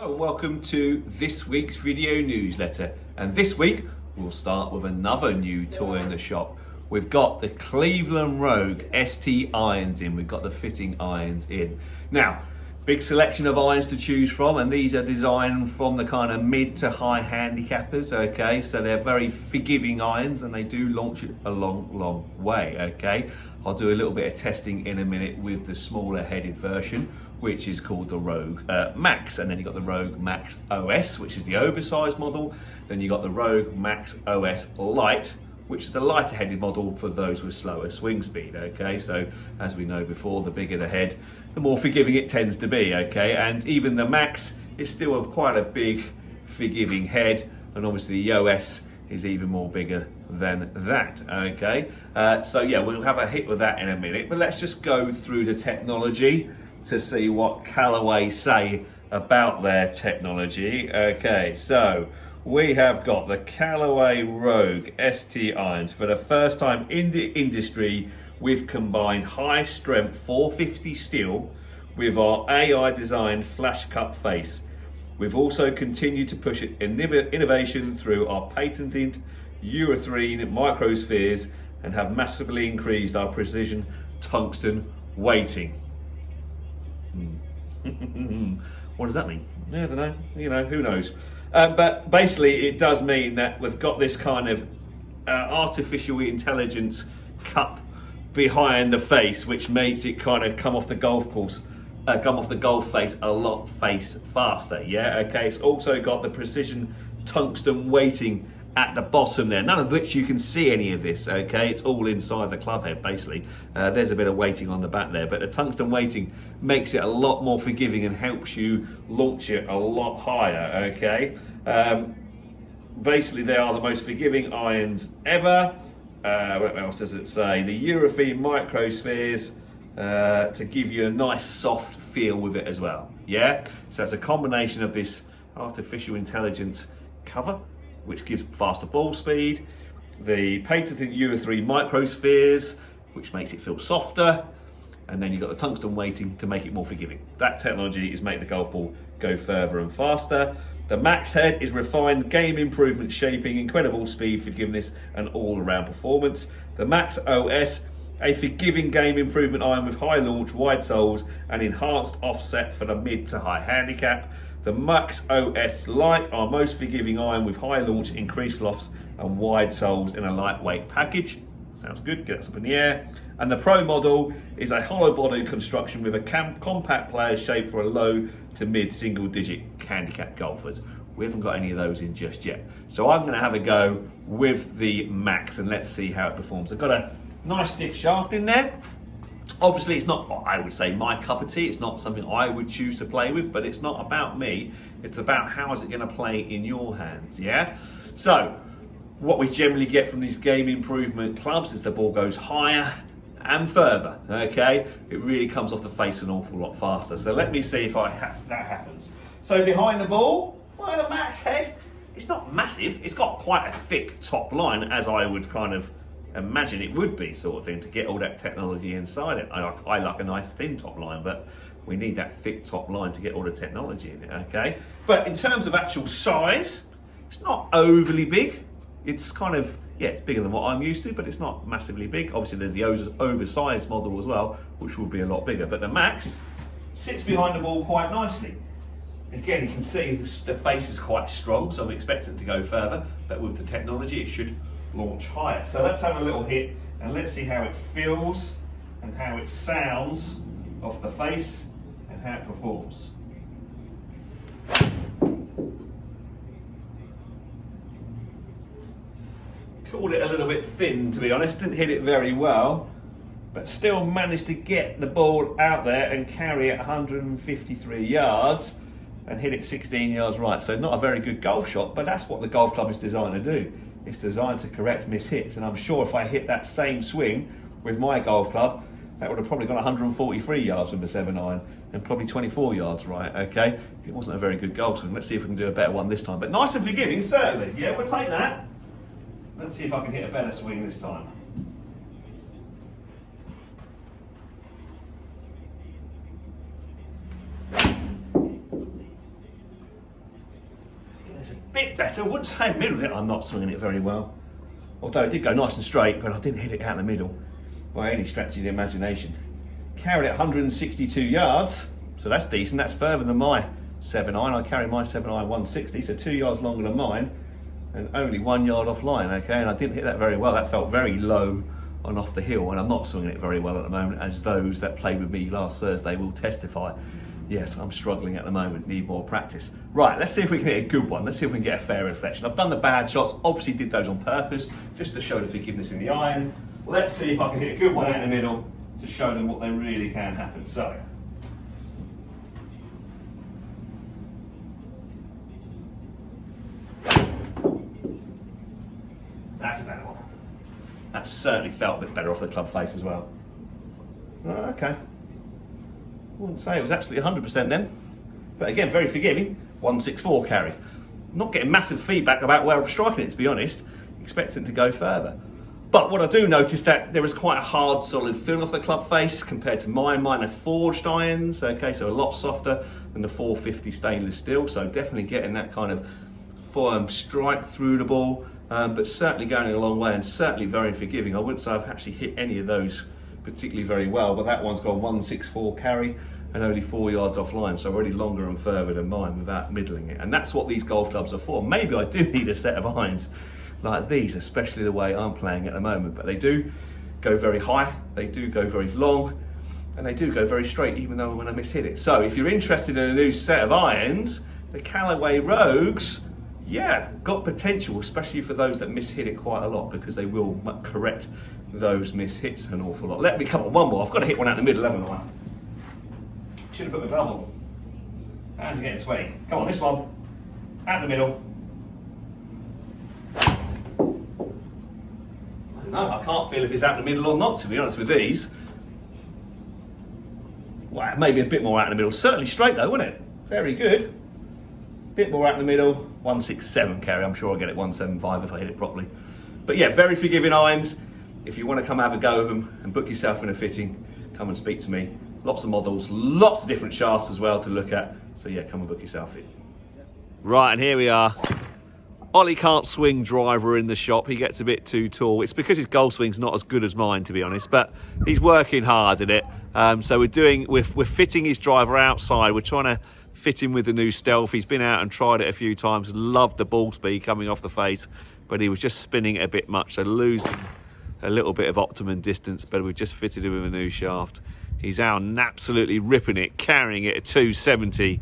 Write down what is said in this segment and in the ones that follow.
Hello and welcome to this week's video newsletter. And this week we'll start with another new toy in the shop. We've got the Cleveland Rogue ST irons in. We've got the fitting irons in. Now, big selection of irons to choose from, and these are designed from the kind of mid to high handicappers, okay? So they're very forgiving irons and they do launch it a long way, okay? I'll do a little bit of testing in a minute with the smaller headed version, which is called the Rogue Max. And then you've got the Rogue Max OS, which is the oversized model. Then you've got the Rogue Max OS Lite, which is a lighter headed model for those with slower swing speed, okay? So as we know before, the bigger the head, the more forgiving it tends to be, okay? And even the Max is still quite a big forgiving head, and obviously the OS is even more bigger than that, okay? So yeah, we'll have a hit with that in a minute, but let's just go through the technology to see what Callaway say about their technology. Okay, so we have got the Callaway Rogue ST irons. For the first time in the industry, we've combined high strength 450 steel with our AI designed flash cut face. We've also continued to push innovation through our patented urethane microspheres and have massively increased our precision tungsten weighting. What does that mean? I don't know. You know, who knows? But basically, it does mean that we've got this kind of artificial intelligence cup behind the face, which makes it kind of come off the golf course, come off the golf face a lot faster. Yeah, okay. It's also got the precision tungsten weighting at the bottom there, none of which you can see any of this, okay? It's all inside the club head, basically. There's a bit of weighting on the back there, but the tungsten weighting makes it a lot more forgiving and helps you launch it a lot higher, okay? Basically, they are the most forgiving irons ever. What else does it say? The urethane microspheres to give you a nice soft feel with it as well, yeah? So it's a combination of this artificial intelligence cover, which gives faster ball speed, the patented urethane microspheres, which makes it feel softer, and then you've got the tungsten weighting to make it more forgiving. That technology is making the golf ball go further and faster. The Max head is refined game improvement shaping, incredible speed, forgiveness, and all-around performance. The Max OS, a forgiving game improvement iron with high launch, wide soles, and enhanced offset for the mid to high handicap. The Max OS Lite, our most forgiving iron with high launch, increased lofts, and wide soles in a lightweight package. Sounds good, get us up in the air. And the Pro model is a hollow body construction with a compact player shape for a low to mid single digit handicap golfers. We haven't got any of those in just yet. So I'm gonna have a go with the Max and let's see how it performs. I've got a nice stiff shaft in there. Obviously, it's not, I would say, my cup of tea. It's not something I would choose to play with, but it's not about me. It's about how is it going to play in your hands, yeah? So, what we generally get from these game improvement clubs is the ball goes higher and further, okay? It really comes off the face an awful lot faster. So let me see if that happens. So behind the ball, well, the Max head, it's not massive. It's got quite a thick top line, as I would kind of imagine it would be, sort of thing, to get all that technology inside it. I like a nice thin top line, but we need that thick top line to get all the technology in it, okay? But in terms of actual size, it's not overly big. It's kind of, yeah, it's bigger than what I'm used to, but it's not massively big. Obviously, there's the oversized model as well, which will be a lot bigger. But the Max sits behind the ball quite nicely. Again, you can see the face is quite strong, so I'm expecting it to go further, but with the technology, it should launch higher. So let's have a little hit and let's see how it feels and how it sounds off the face and how it performs. Called it a little bit thin, to be honest. Didn't hit it very well, but still managed to get the ball out there and carry it 153 yards and hit it 16 yards right. So not a very good golf shot, but that's what the golf club is designed to do. It's designed to correct mishits, and I'm sure if I hit that same swing with my golf club, that would have probably gone 143 yards with the 7-iron and probably 24 yards right, okay? It wasn't a very good golf swing. Let's see if we can do a better one this time. But nice and forgiving, certainly. Yeah, we'll take that. Let's see if I can hit a better swing this time. It's a bit better. I wouldn't say middle. I'm not swinging it very well. Although it did go nice and straight, but I didn't hit it out in the middle by any stretch of the imagination. Carried it 162 yards, so that's decent. That's further than my 7-iron. I carry my 7-iron 160, so 2 yards longer than mine, and only 1 yard offline. Okay, and I didn't hit that very well. That felt very low and off the hill, and I'm not swinging it very well at the moment, as those that played with me last Thursday will testify. Yes, I'm struggling at the moment, need more practice. Right, let's see if we can hit a good one. Let's see if we can get a fair reflection. I've done the bad shots, obviously did those on purpose, just to show the forgiveness in the iron. Let's see if I can hit a good one out in the middle to show them what they really can happen. So, that's a better one. That certainly felt a bit better off the club face as well. Okay. I wouldn't say it was absolutely 100% then, but again, very forgiving. 164 carry. Not getting massive feedback about where I'm striking it, to be honest. Expecting to go further. But what I do notice that there is quite a hard, solid feel off the club face compared to mine. Mine are forged irons, okay, so a lot softer than the 450 stainless steel. So definitely getting that kind of firm strike through the ball, but certainly going a long way and certainly very forgiving. I wouldn't say I've actually hit any of those particularly very well, but that one's got a 164 carry and only 4 yards offline, so already longer and further than mine without middling it. And that's what these golf clubs are for. Maybe I do need a set of irons like these, especially the way I'm playing at the moment, but they do go very high, they do go very long, and they do go very straight, even though when I mishit it. So if you're interested in a new set of irons, the Callaway Rogues, yeah, got potential, especially for those that mishit it quite a lot, because they will correct those mishits an awful lot. Let me come on, one more. I've got to hit one out in the middle, haven't I? Should have put my glove on. Hands are getting sweaty. Come on, this one. Out in the middle. I don't know, I can't feel if it's out in the middle or not, to be honest with these. Well, maybe a bit more out in the middle. Certainly straight though, wouldn't it? Very good. Bit more out in the middle. 167 carry. I'm sure I'll get it 175 if I hit it properly. But yeah, very forgiving irons. If you want to come have a go of them and book yourself in a fitting, come and speak to me. Lots of models, lots of different shafts as well to look at. So yeah, come and book yourself in. Right, and here we are. Ollie can't swing driver in the shop. He gets a bit too tall. It's because his golf swing's not as good as mine, to be honest, but he's working hard at it. So we're fitting his driver outside. We're trying to fit him with the new Stealth. He's been out and tried it a few times. Loved the ball speed coming off the face, but he was just spinning it a bit much, so losing a little bit of optimum distance. But we've just fitted him with a new shaft. He's out and absolutely ripping it, carrying it at 270.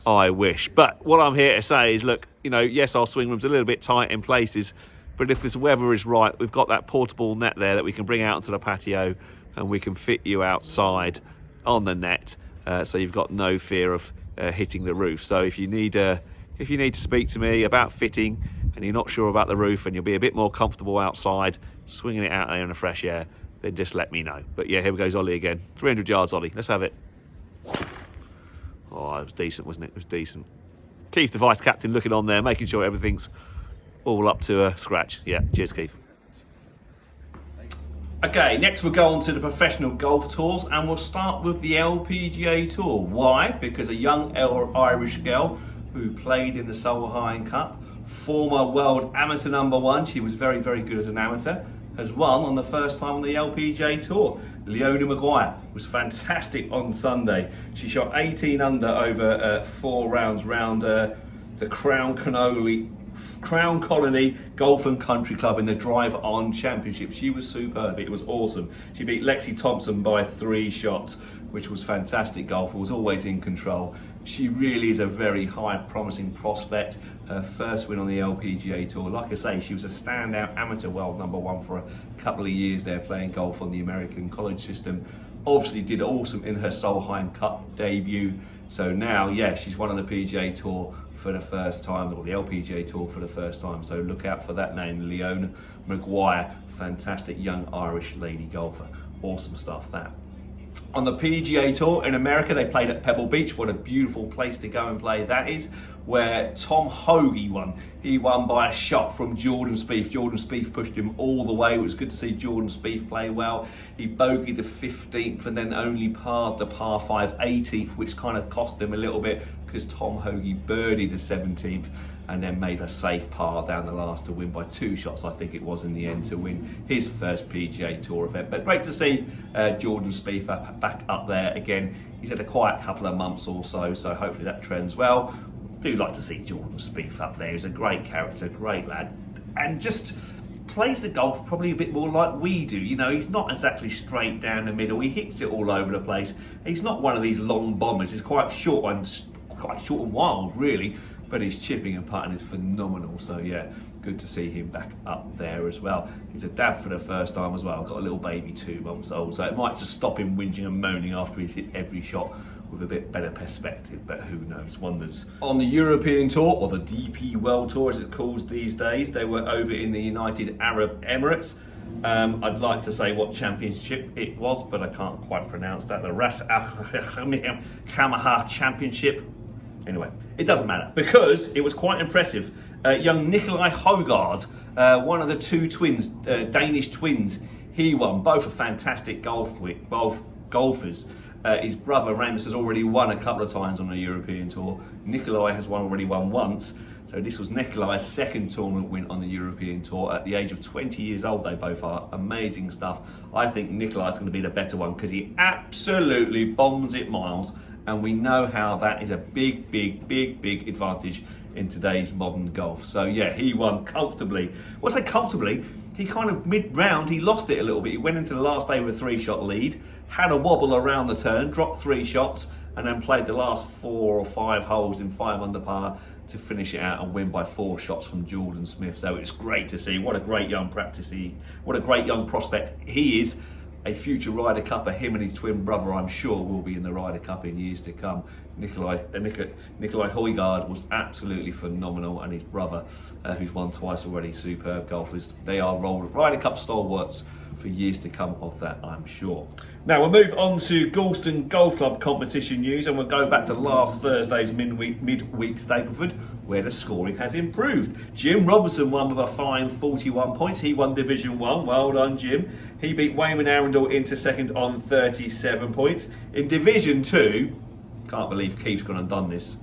I wish. But what I'm here to say is, look, you know, yes, our swing room's a little bit tight in places, but if this weather is right, we've got that portable net there that we can bring out onto the patio, and we can fit you outside on the net, so you've got no fear of hitting the roof. So if you need to speak to me about fitting and you're not sure about the roof and you'll be a bit more comfortable outside, swinging it out there in the fresh air, then just let me know. But yeah, here goes Ollie again. 300 yards, Ollie. Let's have it. Oh, it was decent, wasn't it? It was decent. Keith, the vice captain, looking on there, making sure everything's all up to a scratch. Yeah, cheers, Keith. Okay, next we'll go on to the professional golf tours, and we'll start with the LPGA Tour. Why? Because a young Irish girl who played in the Solheim Cup, former world amateur #1, she was very, very good as an amateur, has won on the first time on the LPGA Tour. Leona Maguire was fantastic on Sunday. She shot 18 under over 4 rounds round the Crown Colony Golf and Country Club in the Drive On Championship. She was superb. It was awesome. She beat Lexi Thompson by 3 shots, which was fantastic golf. Was always in control. She really is a very high promising prospect. Her first win on the LPGA Tour. Like I say, she was a standout amateur world #1 for a couple of years there, playing golf on the American college system. Obviously did awesome in her Solheim Cup debut. So now, yeah, she's won on the PGA Tour for the first time, or the LPGA Tour for the first time. So look out for that name, Leona Maguire. Fantastic young Irish lady golfer. Awesome stuff, that. On the PGA Tour in America, they played at Pebble Beach. What a beautiful place to go and play that is, where Tom Hoge won. He won by a shot from Jordan Spieth. Jordan Spieth pushed him all the way. It was good to see Jordan Spieth play well. He bogeyed the 15th and then only parred the par 5 18th, which kind of cost him a little bit, because Tom Hoagie birdied the 17th and then made a safe par down the last to win by 2 shots, I think it was in the end, to win his first PGA Tour event. But great to see Jordan Spieth back up there again. He's had a quiet couple of months or so, so hopefully that trends well. Do like to see Jordan Spieth up there. He's a great character, great lad, and just plays the golf probably a bit more like we do. You know, he's not exactly straight down the middle. He hits it all over the place. He's not one of these long bombers. He's quite short and wild, really. But his chipping and putting is phenomenal. So yeah, good to see him back up there as well. He's a dad for the first time as well. Got a little baby 2 months old, so it might just stop him whinging and moaning after he's hit every shot with a bit better perspective, but who knows, wonders. On the European Tour, or the DP World Tour as it's called these days, they were over in the United Arab Emirates. I'd like to say what championship it was, but I can't quite pronounce that. The Ras Al Khamar Championship. Anyway, it doesn't matter, because it was quite impressive. Young Nikolai Højgaard, one of the 2 twins, Danish twins, he won. Both are fantastic golfers. His brother Rams has already won a couple of times on the European Tour. Nikolai has already won once. So this was Nikolai's 2nd tournament win on the European Tour at the age of 20 years old. They both are. Amazing stuff. I think Nikolai's going to be the better one because he absolutely bombs it miles. And we know how that is a big advantage in today's modern golf. So yeah, he won comfortably. Well, I say comfortably, he kind of mid-round, he lost it a little bit. He went into the last day with a 3-shot lead, had a wobble around the turn, dropped 3 shots, and then played the last 4 or 5 holes in 5 under par to finish it out and win by 4 shots from Jordan Spieth. So it's great to see. What a great young prospect he is. A future Ryder Cupper. Him and his twin brother, I'm sure, will be in the Ryder Cup in years to come. Nikolai Højgaard was absolutely phenomenal, and his brother, who's won twice already, superb golfers. They are Ryder Cup stalwarts for years to come of that, I'm sure. Now we'll move on to Galston Golf Club competition news, and we'll go back to last Thursday's midweek Stapleford, where the scoring has improved. Jim Robinson won with a fine 41 points. He won Division 1. Well done, Jim. He beat Wayman Arundel into second on 37 points. In Division 2, can't believe Keith's gone and done this.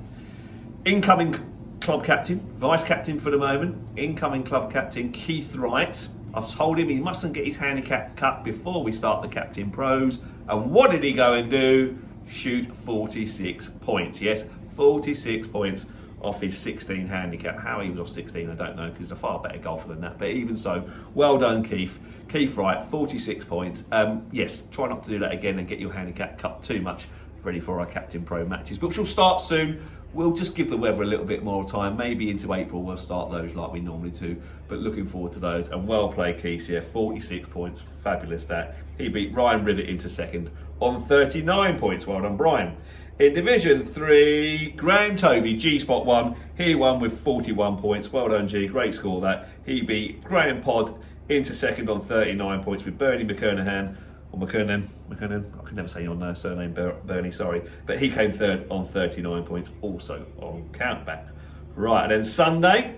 Incoming club captain, vice captain for the moment, incoming club captain Keith Wright. I've told him he mustn't get his handicap cut before we start the Captain Pros. And what did he go and do? Shoot 46 points. Yes, 46 points off his 16 handicap. How he was off 16, I don't know, because he's a far better golfer than that. But even so, well done, Keith. Keith Wright, 46 points. Yes, try not to do that again and get your handicap cut too much. Ready for our Captain Pro matches, which will start soon. We'll just give the weather a little bit more time. Maybe into April we'll start those like we normally do. But looking forward to those. And well played, Keith here. 46 points. Fabulous that. He beat Ryan Rivet into second on 39 points. Well done, Brian. In Division 3, Graham Tovey, G-Spot won. He won with 41 points. Well done, G. Great score that. He beat Graham Pod into second on 39 points with Bernie McKernahan. Or McKernan, I can never say your surname, Bernie, sorry. But he came third on 39 points, also on Countback. Right, and then Sunday,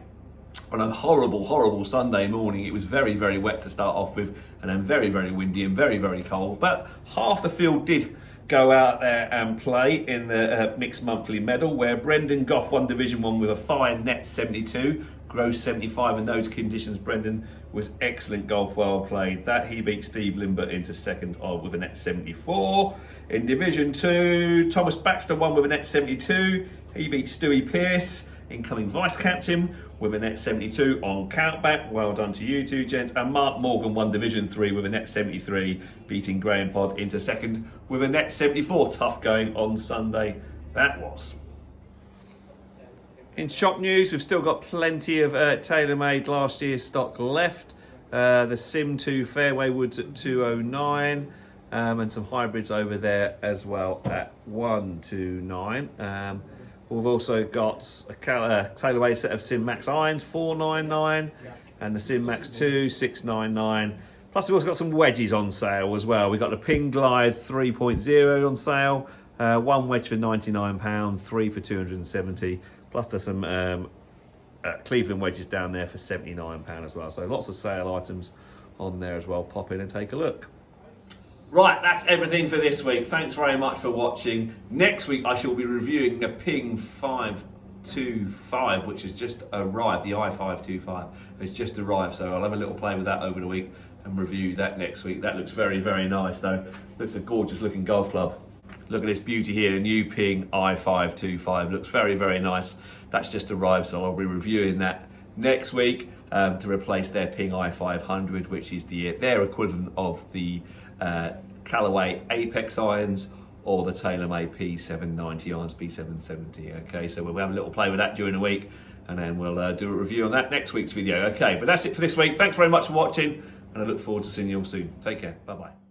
on a horrible Sunday morning, it was very wet to start off with, and then very windy and very cold. But half the field did go out there and play in the mixed monthly medal, where Brendan Goff won Division 1 with a fine net 72. Gross 75 in those conditions. Brendan was excellent golf, well played. That he beat Steve Limbert into second with a net 74. In Division 2, Thomas Baxter won with a net 72. He beat Stewie Pearce, incoming vice captain, with a net 72 on Countback. Well done to you two, gents. And Mark Morgan won Division 3 with a net 73, beating Graham Pod into second with a net 74. Tough going on Sunday, that was. In shop news, we've still got plenty of TaylorMade last year's stock left. The Sim 2 Fairway Woods at 209, and some hybrids over there as well at 129. We've also got a Callaway set of Sim Max irons, 499, and the Sim Max 2, 699. Plus we've also got some wedges on sale as well. We've got the Ping Glide 3.0 on sale. One wedge for £99, 3 for 270. Plus there's some Cleveland wedges down there for £79 as well. So lots of sale items on there as well. Pop in and take a look. Right, that's everything for this week. Thanks very much for watching. Next week I shall be reviewing a Ping 525, which has just arrived. The i525 has just arrived, so I'll have a little play with that over the week and review that next week. That looks very, very nice though. Looks a gorgeous looking golf club. Look at this beauty here, a new Ping i525. Looks very, very nice. That's just arrived, so I'll be reviewing that next week to replace their Ping i500, which is their equivalent of the Callaway Apex irons or the TaylorMade P790 irons, P770. Okay, so we'll have a little play with that during the week, and then we'll do a review on that next week's video. Okay, but that's it for this week. Thanks very much for watching, and I look forward to seeing you all soon. Take care. Bye-bye.